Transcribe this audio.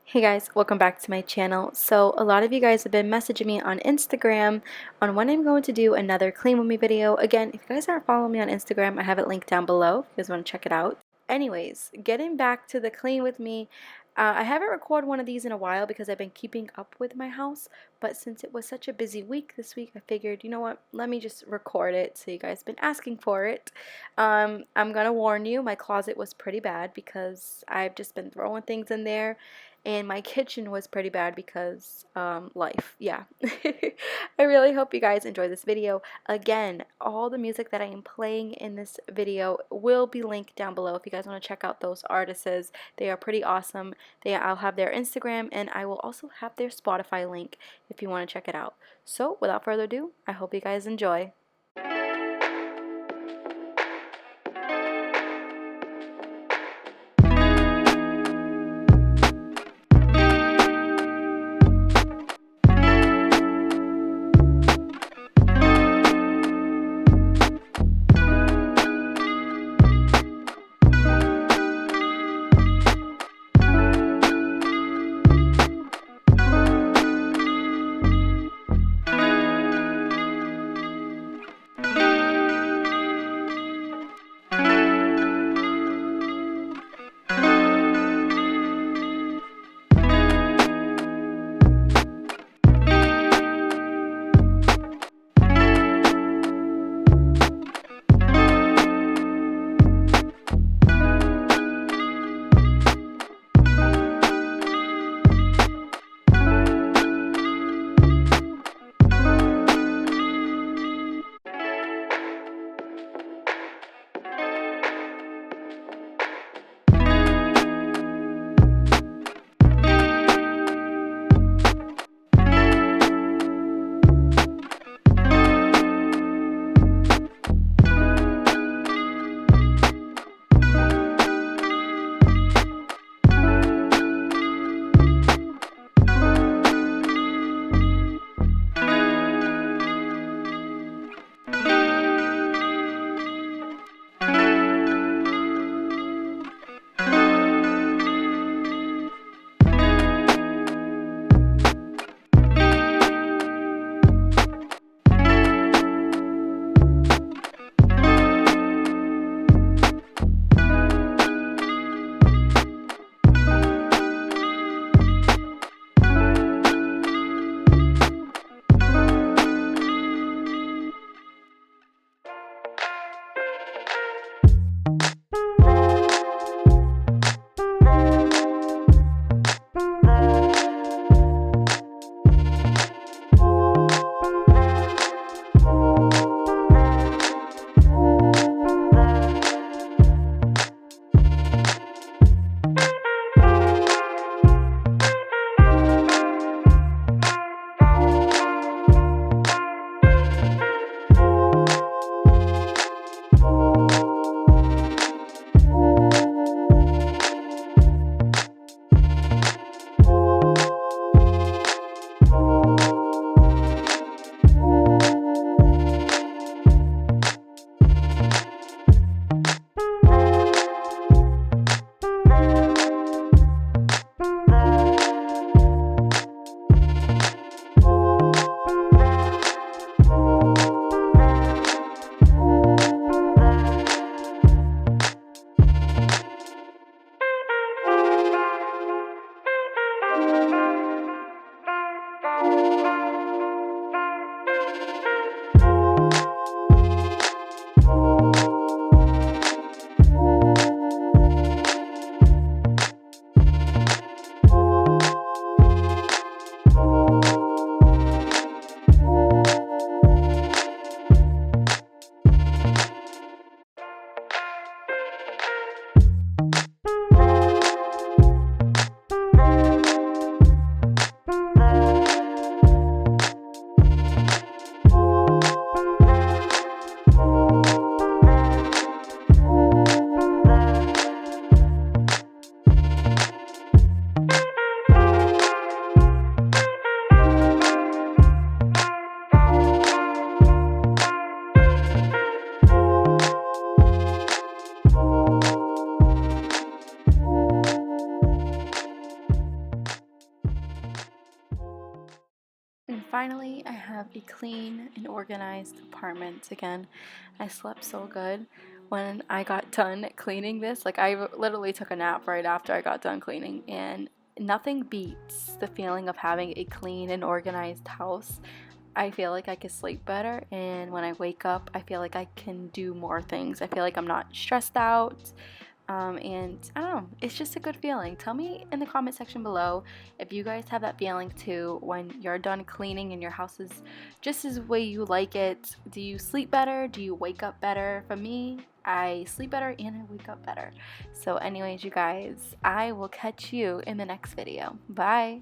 Hey guys, welcome back to my channel. So a lot of you guys have been messaging me on Instagram on when I'm going to do another clean with me video. Again, if you guys aren't following me on Instagram, I have it linked down below if you guys want to check it out. Anyways, getting back to the clean with me, I haven't recorded one of these in a while because I've been keeping up with my house, but since it was such a busy week this week, I figured, you know what, let me just record it so you guys have been asking for it. I'm gonna warn you, my closet was pretty bad because I've just been throwing things in there, and my kitchen was pretty bad because life, yeah. I really hope you guys enjoy this video. Again, all the music that I am playing in this video will be linked down below if you guys want to check out those artists. They are pretty awesome. I'll have their Instagram, and I will also have their Spotify link if you want to check it out. So without further ado, I hope you guys enjoy. finally I have a clean and organized apartment again. I slept so good when I got done cleaning this. Like, I literally took a nap right after I got done cleaning, and nothing beats the feeling of having a clean and organized house. I feel like I can sleep better, and when I wake up, I feel like I can do more things. I feel like I'm not stressed out. And I don't know, it's just a good feeling. Tell me in the comment section below if you guys have that feeling too when you're done cleaning and your house is just as way you like it. Do you sleep better? Do you wake up better? For me, I sleep better and I wake up better. So anyways, you guys, I will catch you in the next video. Bye!